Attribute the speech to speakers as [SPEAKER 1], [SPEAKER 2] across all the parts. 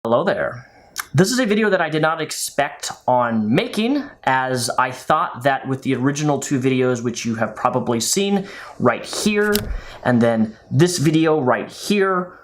[SPEAKER 1] Hello there. This is a video that I did not expect on making, as I thought that with the original two videos, which you have probably seen right here, and then this video right here.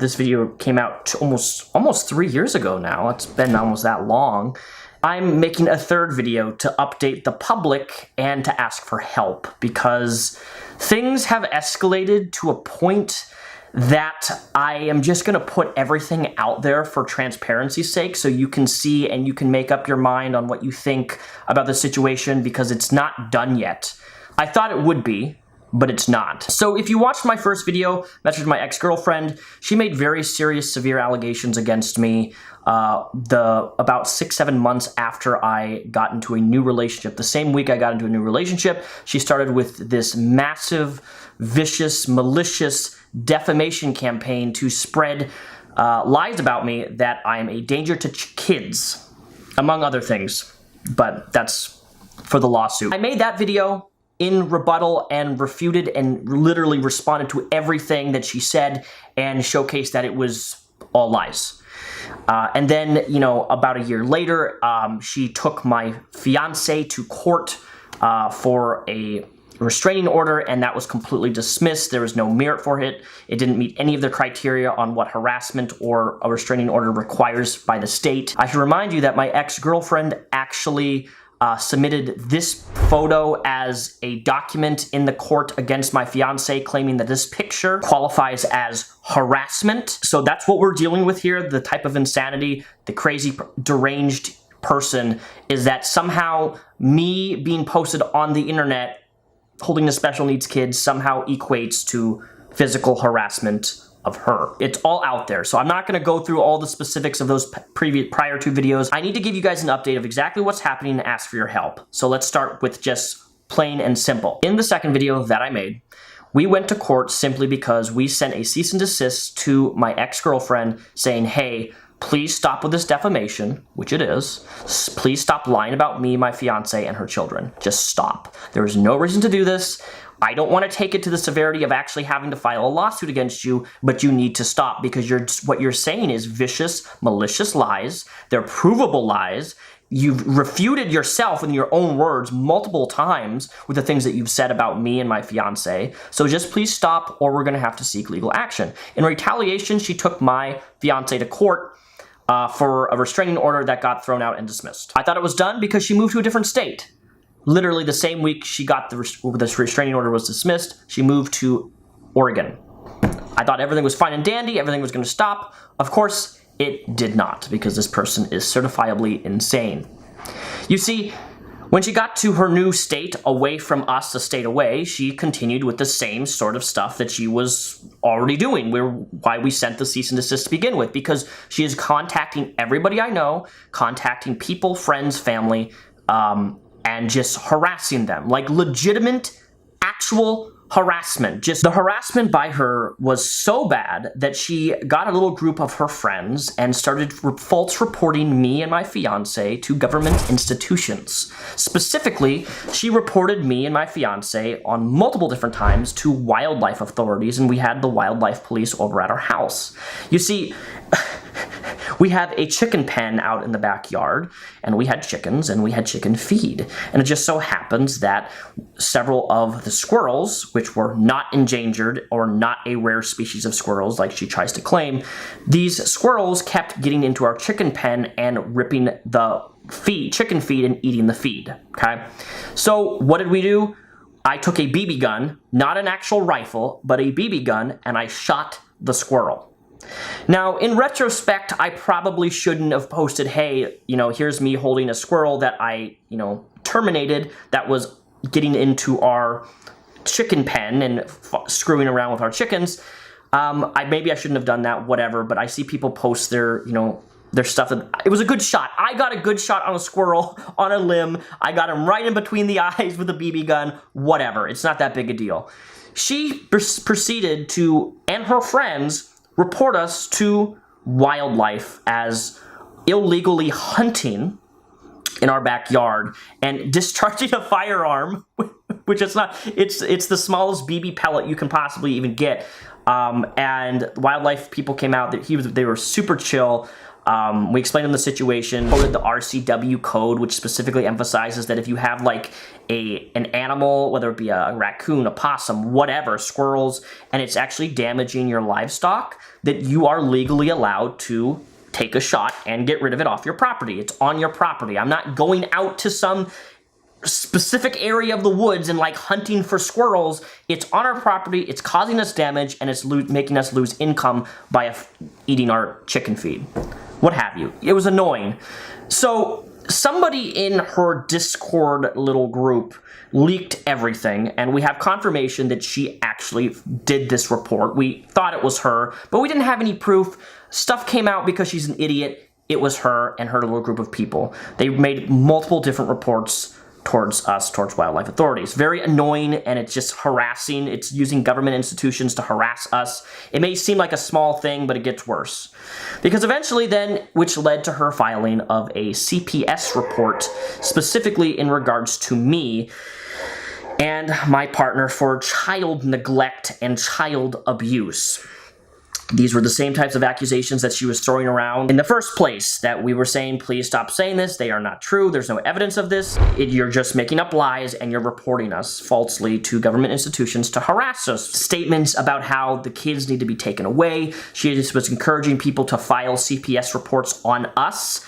[SPEAKER 1] This video came out almost 3 years ago now. It's been almost that long. I'm making a third video to update the public and to ask for help, because things have escalated to a point that I am just going to put everything out there for transparency's sake, so you can see and you can make up your mind on what you think about the situation, because it's not done yet. I thought it would be, but it's not. So if you watched my first video, that's with my ex-girlfriend, she made very serious, severe allegations against me about 6-7 months after I got into a new relationship. The same week I got into a new relationship, she started with this massive, vicious, malicious defamation campaign to spread lies about me that I am a danger to kids, among other things, but that's for the lawsuit. I made that video in rebuttal and refuted and literally responded to everything that she said and showcased that it was all lies. And then, you know, about a year later, she took my fiance to court for a restraining order, and that was completely dismissed. There was no merit for it. It didn't meet any of the criteria on what harassment or a restraining order requires by the state. I should remind you that my ex-girlfriend actually submitted this photo as a document in the court against my fiance, claiming that this picture qualifies as harassment. So that's what we're dealing with here. The type of insanity, the crazy, deranged person, is that somehow me being posted on the internet holding the special needs kids somehow equates to physical harassment of her. It's all out there, so I'm not going to go through all the specifics of those prior two videos. I need to give you guys an update of exactly what's happening and ask for your help. So let's start with just plain and simple. In the second video that I made, we went to court simply because we sent a cease and desist to my ex-girlfriend saying, hey, please stop with this defamation, which it is. Please stop lying about me, my fiance, and her children. Just stop. There is no reason to do this. I don't want to take it to the severity of actually having to file a lawsuit against you, but you need to stop, because what you're saying is vicious, malicious lies. They're provable lies. You've refuted yourself in your own words multiple times with the things that you've said about me and my fiance. So just please stop, or we're going to have to seek legal action. In retaliation, she took my fiance to court for a restraining order that got thrown out and dismissed. I thought it was done because she moved to a different state. Literally the same week she got this restraining order was dismissed, she moved to Oregon. I thought everything was fine and dandy, everything was going to stop. Of course, it did not, because this person is certifiably insane. You see, when she got to her new state, away from us, a state away, she continued with the same sort of stuff that she was already doing. Why we sent the cease and desist to begin with, because she is contacting everybody I know, contacting people, friends, family, and just harassing them. Like legitimate, actual harassment. Just the harassment by her was so bad that she got a little group of her friends and started false reporting me and my fiance to government institutions. Specifically, she reported me and my fiance on multiple different times to wildlife authorities, and we had the wildlife police over at our house. You see, we have a chicken pen out in the backyard, and we had chickens, and we had chicken feed. And it just so happens that several of the squirrels, which were not endangered or not a rare species of squirrels like she tries to claim, these squirrels kept getting into our chicken pen and ripping the chicken feed and eating the feed, okay? So what did we do? I took a BB gun, not an actual rifle, but a BB gun, and I shot the squirrel. Now, in retrospect, I probably shouldn't have posted, hey, you know, here's me holding a squirrel that I, you know, terminated that was getting into our chicken pen and screwing around with our chickens. Maybe I shouldn't have done that, whatever, but I see people post their, you know, their stuff. It was a good shot. I got a good shot on a squirrel on a limb. I got him right in between the eyes with a BB gun, whatever. It's not that big a deal. She proceeded to, and her friends, report us to wildlife as illegally hunting in our backyard and discharging a firearm, which it's not, it's the smallest BB pellet you can possibly even get. And wildlife people came out, they were super chill. We explained them the situation, quoted the RCW code, which specifically emphasizes that if you have like an animal, whether it be a raccoon, a possum, whatever, squirrels, and it's actually damaging your livestock, that you are legally allowed to take a shot and get rid of it off your property. It's on your property. I'm not going out to some specific area of the woods and like hunting for squirrels. It's on our property, it's causing us damage, and it's making us lose income by eating our chicken feed, what have you. It was annoying. So somebody in her Discord little group leaked everything, and we have confirmation that she actually did this report. We thought it was her, but we didn't have any proof. Stuff came out because she's an idiot. It was her and her little group of people. They made multiple different reports towards us, towards wildlife authorities. Very annoying, and it's just harassing. It's using government institutions to harass us. It may seem like a small thing, but it gets worse. Because eventually then, which led to her filing of a CPS report, specifically in regards to me and my partner for child neglect and child abuse. These were the same types of accusations that she was throwing around in the first place, that we were saying, please stop saying this, they are not true, there's no evidence of this, you're just making up lies and you're reporting us falsely to government institutions to harass us. Statements about how the kids need to be taken away. She just was encouraging people to file CPS reports on us,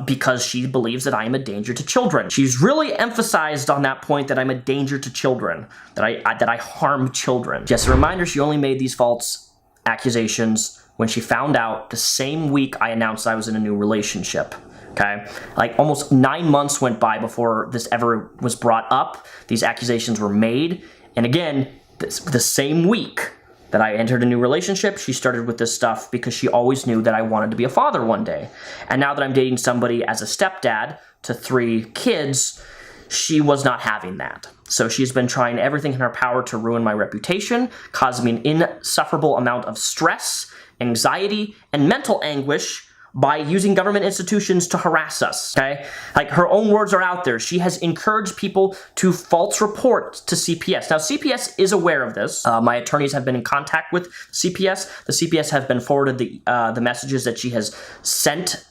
[SPEAKER 1] because she believes that I am a danger to children. She's really emphasized on that point that I'm a danger to children, that I harm children. Just a reminder, she only made these false accusations when she found out the same week I announced I was in a new relationship. Okay, like almost 9 months went by before this ever was brought up. These accusations were made, and again, the same week that I entered a new relationship, she started with this stuff because she always knew that I wanted to be a father one day. And now that I'm dating somebody as a stepdad to 3 kids, she was not having that. So she's been trying everything in her power to ruin my reputation, causing me an insufferable amount of stress, anxiety, and mental anguish by using government institutions to harass us, okay? Like, her own words are out there. She has encouraged people to false report to CPS. Now, CPS is aware of this. My attorneys have been in contact with CPS. The CPS have been forwarded the messages that she has sent,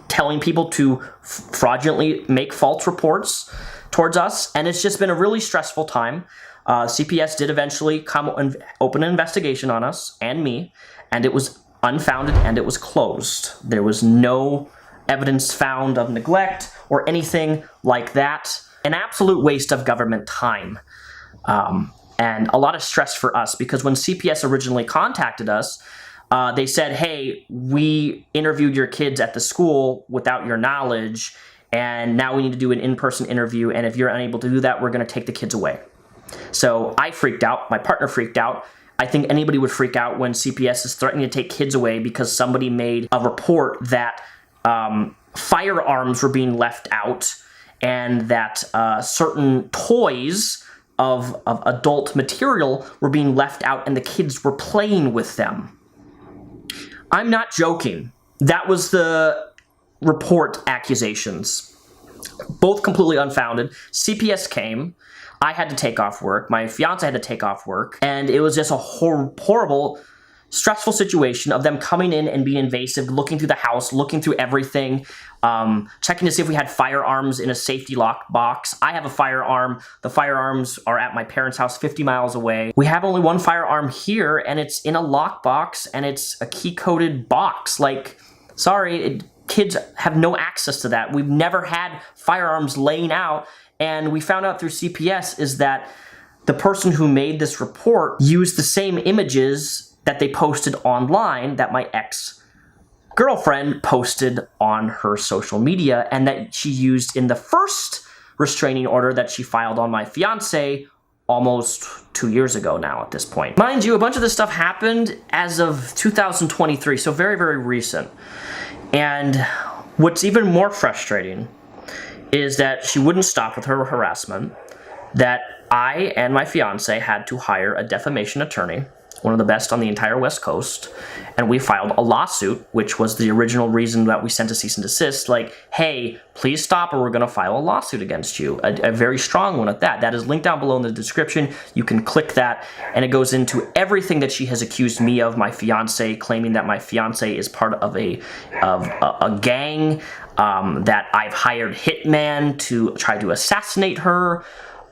[SPEAKER 1] telling people to fraudulently make false reports towards us, and it's just been a really stressful time. CPS did eventually come and open an investigation on us and me, and it was unfounded and it was closed. There was no evidence found of neglect or anything like that. An absolute waste of government time. And a lot of stress for us, because when CPS originally contacted us, they said, hey, we interviewed your kids at the school without your knowledge, and now we need to do an in-person interview, and if you're unable to do that, we're going to take the kids away. So I freaked out. My partner freaked out. I think anybody would freak out when CPS is threatening to take kids away because somebody made a report that firearms were being left out, and that certain toys of adult material were being left out and the kids were playing with them. I'm not joking. That was the report accusations. Both completely unfounded. CPS came. I had to take off work. My fiance had to take off work. And it was just a horrible, stressful situation of them coming in and being invasive, looking through the house, looking through everything, checking to see if we had firearms in a safety lock box. I have a firearm. The firearms are at my parents' house 50 miles away. We have only one firearm here, and it's in a lock box, and it's a key-coded box. Like, sorry, kids have no access to that. We've never had firearms laying out. And we found out through CPS is that the person who made this report used the same images that they posted online that my ex-girlfriend posted on her social media, and that she used in the first restraining order that she filed on my fiance almost 2 years ago now at this point. Mind you, a bunch of this stuff happened as of 2023, so very, very recent. And what's even more frustrating is that she wouldn't stop with her harassment, that I and my fiance had to hire a defamation attorney one of the best on the entire West Coast, and we filed a lawsuit, which was the original reason that we sent a cease and desist, like, hey, please stop or we're going to file a lawsuit against you. A very strong one at that. That is linked down below in the description. You can click that, and it goes into everything that she has accused me of, my fiance, claiming that my fiance is part of a gang, that I've hired hitman to try to assassinate her,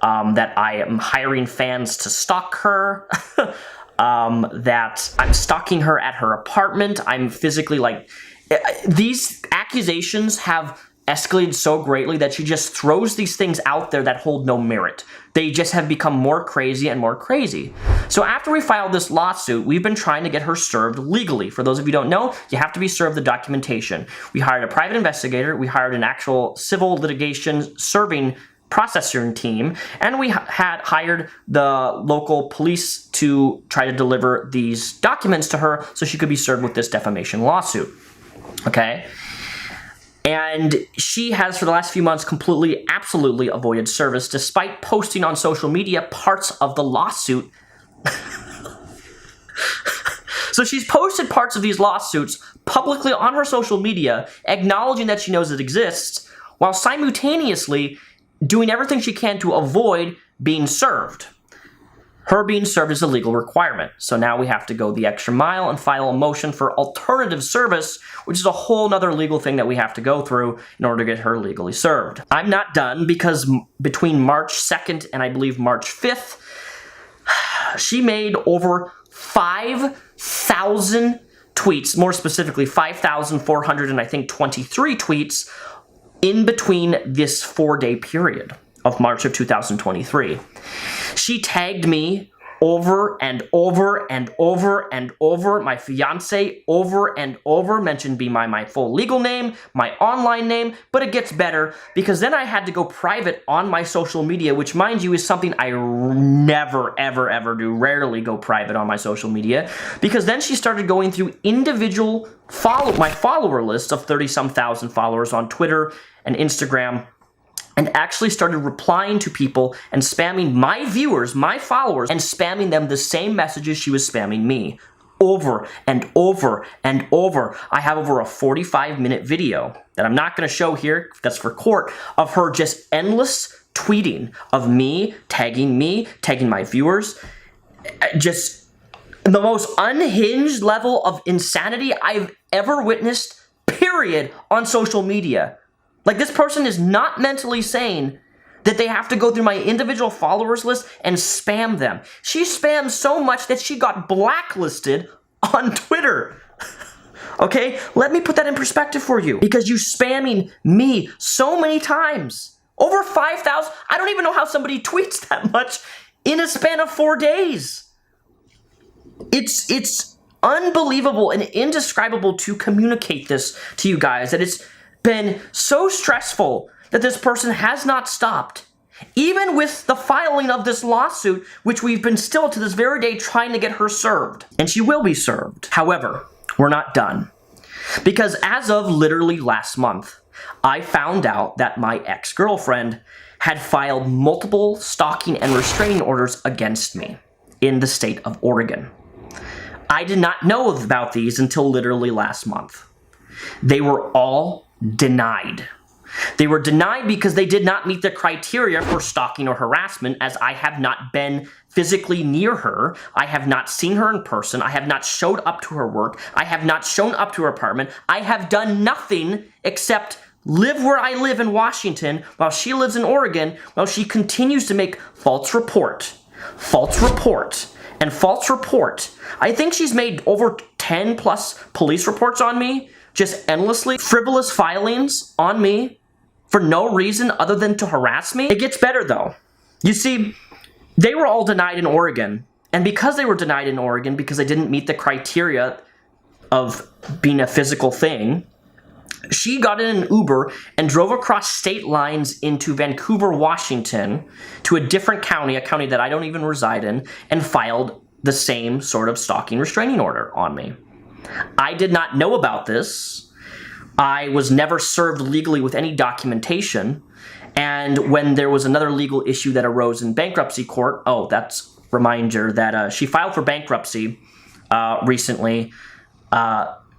[SPEAKER 1] that I am hiring fans to stalk her, that I'm stalking her at her apartment. I'm physically, like, these accusations have escalated so greatly that she just throws these things out there that hold no merit. They just have become more crazy and more crazy. So after we filed this lawsuit, we've been trying to get her served legally. For those of you who don't know, you have to be served the documentation. We hired a private investigator, we hired an actual civil litigation serving processing team, and we had hired the local police to try to deliver these documents to her so she could be served with this defamation lawsuit. Okay? And she has, for the last few months, completely, absolutely avoided service, despite posting on social media parts of the lawsuit. So she's posted parts of these lawsuits publicly on her social media, acknowledging that she knows it exists, while simultaneously doing everything she can to avoid being served. Her being served is a legal requirement. So now we have to go the extra mile and file a motion for alternative service, which is a whole nother legal thing that we have to go through in order to get her legally served. I'm not done, because between March 2nd and I believe March 5th, she made over 5,000 tweets, more specifically 5,400 and I think 23 tweets in between this 4-day period of March of 2023. She tagged me over and over and over and over, my fiance over and over, mentioned be my full legal name, my online name, but it gets better, because then I had to go private on my social media, which, mind you, is something I never, ever, ever do, rarely go private on my social media, because then she started going through individual my follower list of 30-some thousand followers on Twitter and Instagram, and actually started replying to people and spamming my viewers, my followers, and spamming them the same messages she was spamming me. Over and over and over. I have over a 45-minute video that I'm not going to show here, that's for court, of her just endless tweeting of me, tagging my viewers. Just the most unhinged level of insanity I've ever witnessed, period, on social media. Like, this person is not mentally sane that they have to go through my individual followers list and spam them. She spammed so much that she got blacklisted on Twitter. Okay? Let me put that in perspective for you. Because you spamming me so many times. Over 5,000. I don't even know how somebody tweets that much in a span of 4 days. It's unbelievable and indescribable to communicate this to you guys, that it's been so stressful that this person has not stopped. Even with the filing of this lawsuit, which we've been still to this very day trying to get her served. And she will be served. However, we're not done. Because as of literally last month, I found out that my ex-girlfriend had filed multiple stalking and restraining orders against me in the state of Oregon. I did not know about these until literally last month. They were all denied. They were denied because they did not meet the criteria for stalking or harassment, as I have not been physically near her. I have not seen her in person. I have not showed up to her work. I have not shown up to her apartment. I have done nothing except live where I live in Washington while she lives in Oregon, while she continues to make false report, and false report. I think she's made over 10 plus police reports on me, just endlessly, frivolous filings on me for no reason other than to harass me. It gets better though. You see, they were all denied in Oregon, and because they were denied in Oregon because they didn't meet the criteria of being a physical thing, she got in an Uber and drove across state lines into Vancouver, Washington, to a different county, a county that I don't even reside in, and filed the same sort of stalking restraining order on me. I did not know about this. I was never served legally with any documentation. And when there was another legal issue that arose in bankruptcy court, oh, that's reminder that she filed for bankruptcy recently,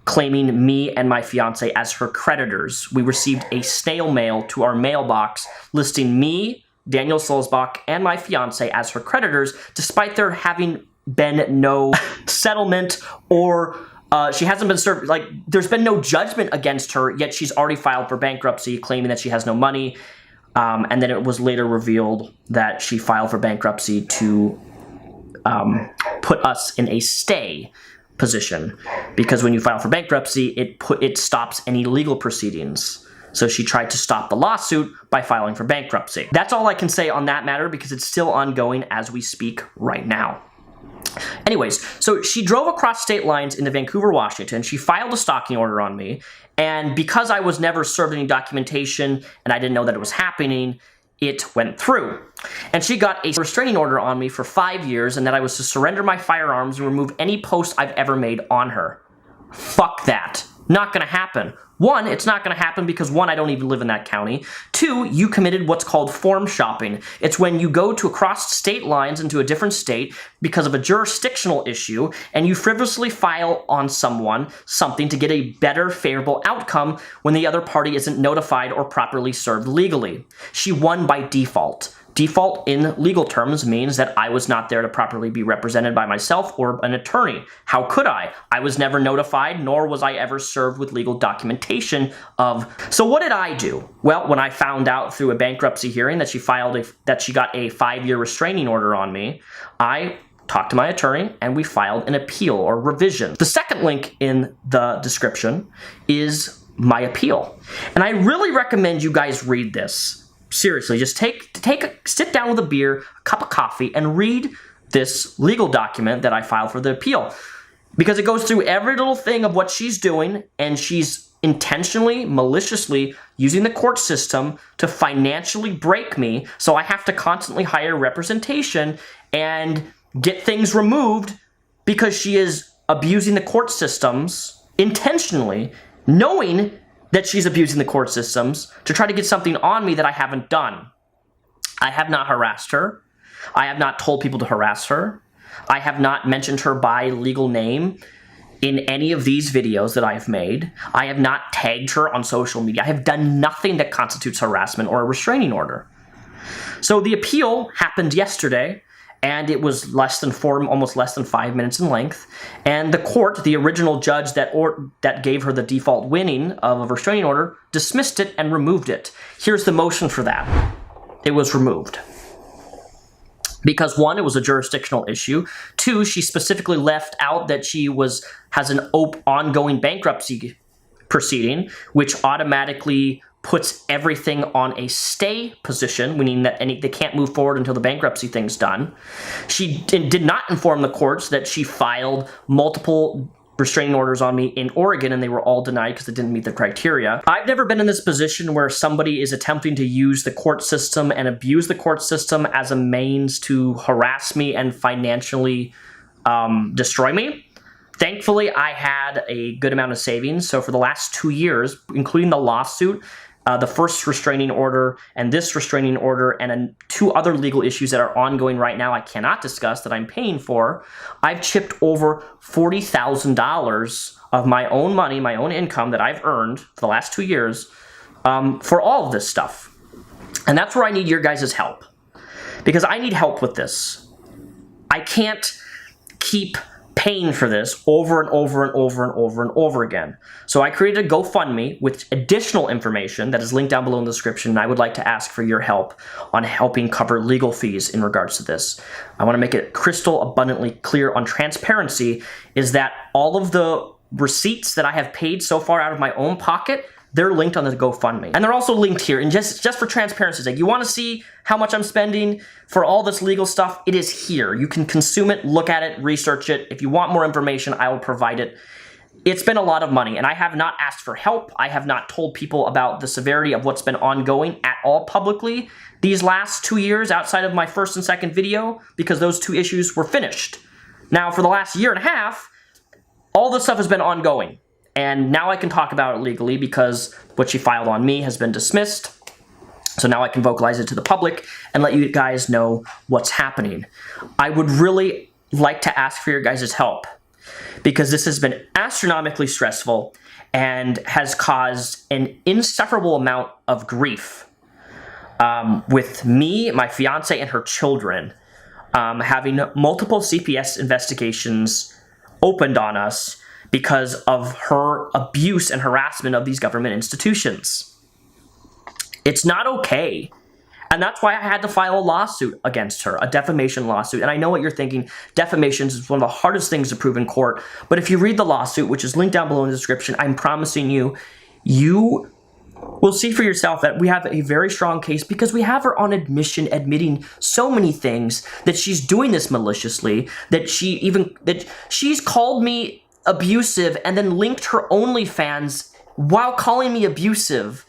[SPEAKER 1] claiming me and my fiance as her creditors. We received a snail mail to our mailbox listing me, Daniel Sulzbach, and my fiance as her creditors, despite there having been no settlement or she hasn't been served, like, there's been no judgment against her, yet she's already filed for bankruptcy, claiming that she has no money. And then it was later revealed that she filed for bankruptcy to put us in a stay position, because when you file for bankruptcy, it stops any legal proceedings. So she tried to stop the lawsuit by filing for bankruptcy. That's all I can say on that matter, because it's still ongoing as we speak right now. Anyways, so she drove across state lines into Vancouver, Washington. She filed a stalking order on me, and because I was never served any documentation and I didn't know that it was happening, it went through. And she got a restraining order on me for 5 years, and that I was to surrender my firearms and remove any post I've ever made on her. Fuck that. Not gonna happen. One, it's not gonna happen because one, I don't even live in that county. Two, you committed what's called form shopping. It's when you go to across state lines into a different state because of a jurisdictional issue, and you frivolously file on someone something to get a better, favorable outcome when the other party isn't notified or properly served legally. She won by default. Default in legal terms means that I was not there to properly be represented by myself or an attorney. How could I? I was never notified, nor was I ever served with legal documentation of. So what did I do? Well, when I found out through a bankruptcy hearing that she got a 5-year restraining order on me, I talked to my attorney and we filed an appeal or revision. The second link in the description is my appeal. And I really recommend you guys read this. Seriously, just sit down with a beer, a cup of coffee, and read this legal document that I filed for the appeal. Because it goes through every little thing of what she's doing, and she's intentionally, maliciously using the court system to financially break me, so I have to constantly hire representation and get things removed because she is abusing the court systems intentionally, knowing that she's abusing the court systems to try to get something on me that I haven't done. I have not harassed her. I have not told people to harass her. I have not mentioned her by legal name in any of these videos that I have made. I have not tagged her on social media. I have done nothing that constitutes harassment or a restraining order. So the appeal happened yesterday, and it was almost less than 5 minutes in length. And the court, the original judge that gave her the default winning of a restraining order, dismissed it and removed it. Here's the motion for that. It was removed. Because one, it was a jurisdictional issue. Two, she specifically left out that she has an ongoing bankruptcy proceeding, which automatically puts everything on a stay position, meaning that they can't move forward until the bankruptcy thing's done. She did not inform the courts that she filed multiple restraining orders on me in Oregon, and they were all denied because they didn't meet the criteria. I've never been in this position where somebody is attempting to use the court system and abuse the court system as a means to harass me and financially destroy me. Thankfully, I had a good amount of savings, so for the last 2 years, including the lawsuit, the first restraining order and this restraining order and 2 other legal issues that are ongoing right now I cannot discuss that I'm paying for, I've chipped over $40,000 of my own money, my own income that I've earned for the last 2 years for all of this stuff. And that's where I need your guys' help. Because I need help with this. I can't keep paying for this over and over and over and over and over again. So I created a GoFundMe with additional information that is linked down below in the description, and I would like to ask for your help on helping cover legal fees in regards to this. I want to make it crystal abundantly clear on transparency is that all of the receipts that I have paid so far out of my own pocket, they're linked on the GoFundMe. And they're also linked here. And just for transparency's sake, you want to see how much I'm spending for all this legal stuff? It is here. You can consume it, look at it, research it. If you want more information, I will provide it. It's been a lot of money, and I have not asked for help. I have not told people about the severity of what's been ongoing at all publicly these last 2 years outside of my first and second video because those 2 issues were finished. Now, for the last 1.5 years, all this stuff has been ongoing. And now I can talk about it legally because what she filed on me has been dismissed. So now I can vocalize it to the public and let you guys know what's happening. I would really like to ask for your guys' help because this has been astronomically stressful and has caused an insufferable amount of grief with me, my fiance, and her children having multiple CPS investigations opened on us because of her abuse and harassment of these government institutions. It's not okay. And that's why I had to file a lawsuit against her, a defamation lawsuit. And I know what you're thinking, defamation is one of the hardest things to prove in court. But if you read the lawsuit, which is linked down below in the description, I'm promising you, you will see for yourself that we have a very strong case because we have her on admission admitting so many things, that she's doing this maliciously, that she's called me abusive and then linked her OnlyFans while calling me abusive.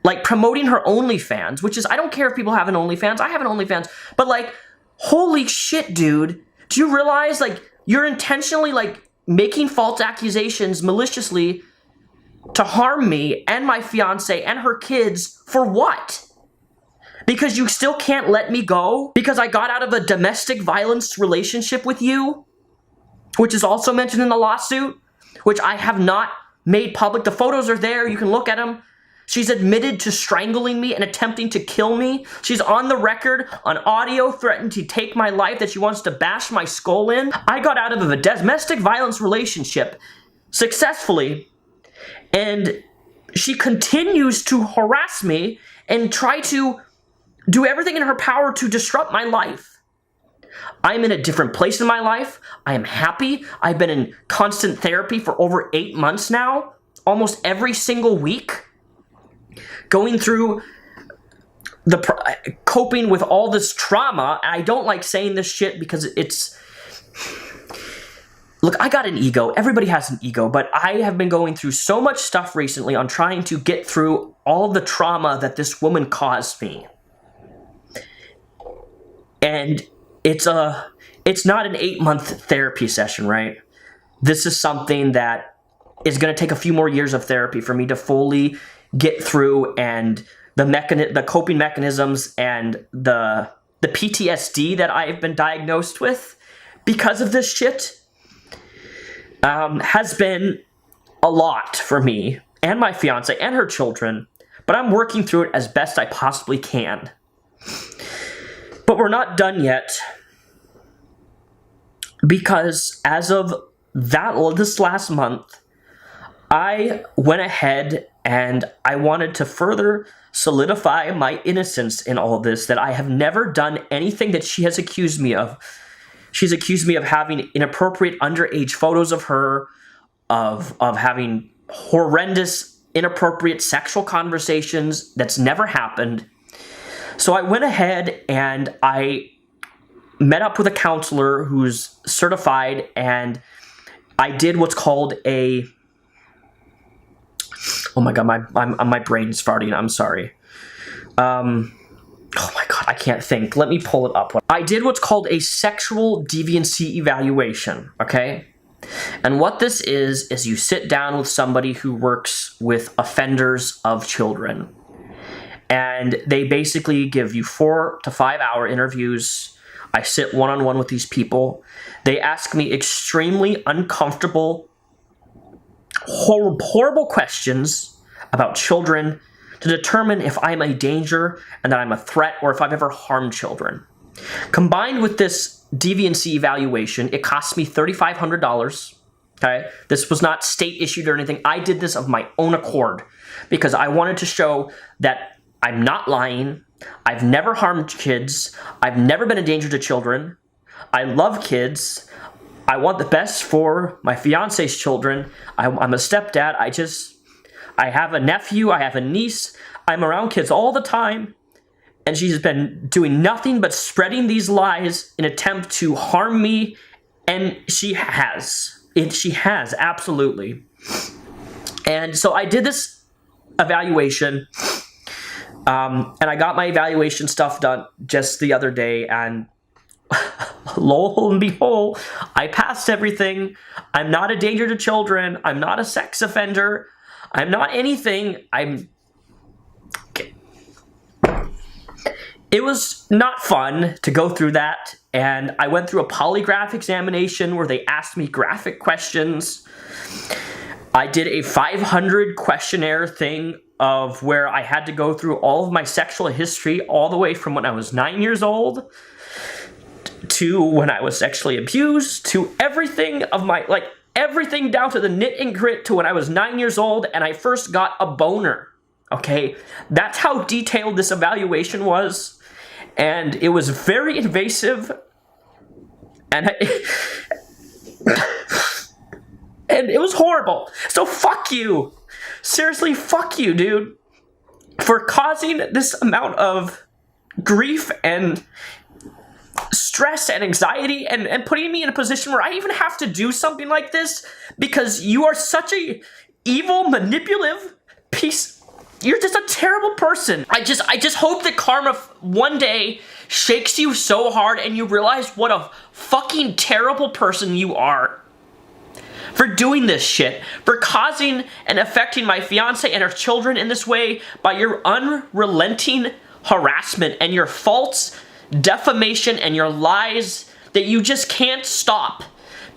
[SPEAKER 1] Like, promoting her OnlyFans, which is, I don't care if people have an OnlyFans, I have an OnlyFans, but, like, holy shit, dude. Do you realize, like, you're intentionally, like, making false accusations maliciously to harm me and my fiance and her kids for what? Because you still can't let me go? Because I got out of a domestic violence relationship with you? Which is also mentioned in the lawsuit, which I have not made public. The photos are there, you can look at them. She's admitted to strangling me and attempting to kill me. She's on the record, on audio, threatened to take my life, that she wants to bash my skull in. I got out of a domestic violence relationship successfully, and she continues to harass me and try to do everything in her power to disrupt my life. I'm in a different place in my life. I am happy. I've been in constant therapy for over 8 months now, almost every single week. Going through coping with all this trauma. I don't like saying this shit because it's... Look, I got an ego. Everybody has an ego, but I have been going through so much stuff recently on trying to get through all the trauma that this woman caused me. And it's not an 8-month therapy session, right? This is something that is going to take a few more years of therapy for me to fully get through, and the coping mechanisms and the PTSD that I've been diagnosed with because of this shit has been a lot for me and my fiance and her children, but I'm working through it as best I possibly can. But we're not done yet, because as of this last month, I went ahead and I wanted to further solidify my innocence in all of this, that I have never done anything that she has accused me of. She's accused me of having inappropriate underage photos of her, of having horrendous, inappropriate sexual conversations. That's never happened. So I went ahead and I met up with a counselor who's certified, and I did what's called a... Oh my god, my brain's farting, I'm sorry. Oh my god, I can't think. Let me pull it up. I did what's called a sexual deviancy evaluation, okay? And what this is you sit down with somebody who works with offenders of children. And they basically give you 4 to 5 hour interviews. I sit one-on-one with these people. They ask me extremely uncomfortable, horrible questions about children to determine if I'm a danger and that I'm a threat, or if I've ever harmed children. Combined with this deviancy evaluation, it cost me $3,500. Okay, this was not state issued or anything. I did this of my own accord because I wanted to show that I'm not lying. I've never harmed kids. I've never been a danger to children. I love kids. I want the best for my fiance's children. I'm a stepdad. I have a nephew. I have a niece. I'm around kids all the time. And she's been doing nothing but spreading these lies in an attempt to harm me. And she has. She has, absolutely. And so I did this evaluation. And I got my evaluation stuff done just the other day. And lo and behold, I passed everything. I'm not a danger to children. I'm not a sex offender. I'm not anything. It was not fun to go through that, and I went through a polygraph examination where they asked me graphic questions. I did a 500 questionnaire thing of where I had to go through all of my sexual history all the way from when I was 9 years old to when I was sexually abused to everything of my, like, everything down to the nit and grit to when I was 9 years old and I first got a boner. Okay, that's how detailed this evaluation was, and it was very invasive, and and it was horrible. So fuck you. Seriously, fuck you, dude, for causing this amount of grief and stress and anxiety and putting me in a position where I even have to do something like this because you are such a evil, manipulative piece. You're just a terrible person. I just hope that karma one day shakes you so hard and you realize what a fucking terrible person you are for doing this shit, for causing and affecting my fiance and her children in this way by your unrelenting harassment and your false defamation and your lies that you just can't stop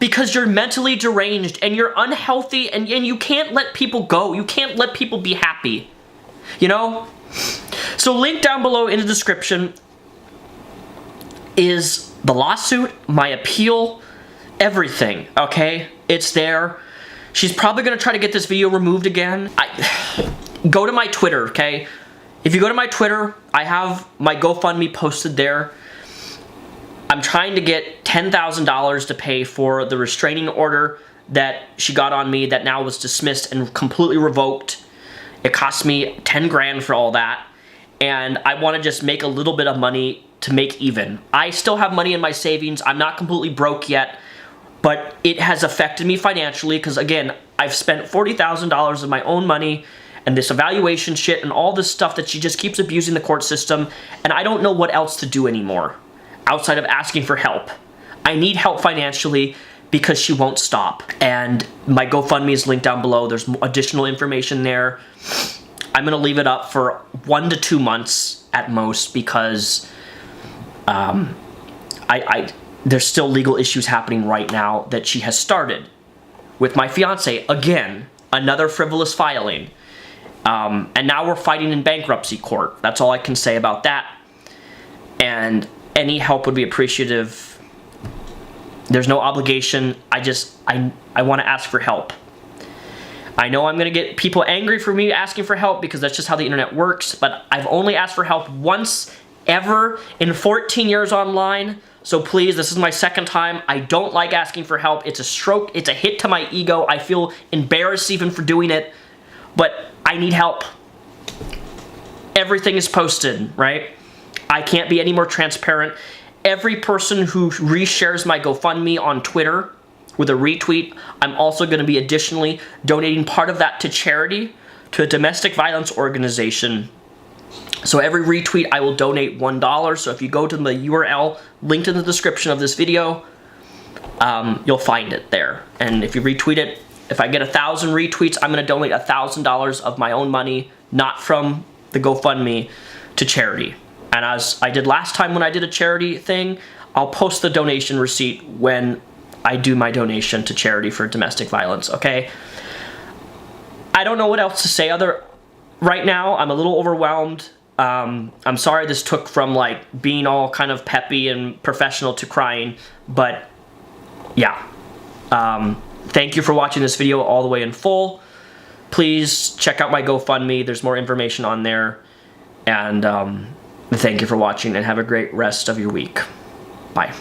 [SPEAKER 1] because you're mentally deranged and you're unhealthy and you can't let people go. You can't let people be happy. You know? So link down below in the description is the lawsuit, my appeal, everything, okay? It's there. She's probably gonna try to get this video removed again. Go to my Twitter, okay? If you go to my Twitter, I have my GoFundMe posted there. I'm trying to get $10,000 to pay for the restraining order that she got on me that now was dismissed and completely revoked. It cost me 10 grand for all that, and I want to just make a little bit of money to make even. I still have money in my savings. I'm not completely broke yet, but it has affected me financially because, again, I've spent $40,000 of my own money and this evaluation shit and all this stuff that she just keeps abusing the court system, and I don't know what else to do anymore outside of asking for help. I need help financially because she won't stop. And my GoFundMe is linked down below. There's additional information there. I'm gonna leave it up for 1 to 2 months at most because there's still legal issues happening right now that she has started with my fiance. Again, another frivolous filing. And now we're fighting in bankruptcy court. That's all I can say about that. And any help would be appreciative. There's no obligation. I want to ask for help. I know I'm going to get people angry for me asking for help because that's just how the internet works, but I've only asked for help once ever in 14 years online. So please, this is my second time. I don't like asking for help. It's a stroke. It's a hit to my ego. I feel embarrassed even for doing it, but I need help. Everything is posted, right? I can't be any more transparent. Every person who reshares my GoFundMe on Twitter with a retweet, I'm also going to be additionally donating part of that to charity, to a domestic violence organization. So every retweet, I will donate $1. So if you go to the URL linked in the description of this video, you'll find it there. And if you retweet it, if I get 1,000 retweets, I'm going to donate $1,000 of my own money, not from the GoFundMe, to charity. And as I did last time when I did a charity thing, I'll post the donation receipt when I do my donation to charity for domestic violence, okay? I don't know what else to say right now. I'm a little overwhelmed. I'm sorry this took from like being all kind of peppy and professional to crying, but yeah. Thank you for watching this video all the way in full. Please check out my GoFundMe. There's more information on there. And thank you for watching and have a great rest of your week. Bye.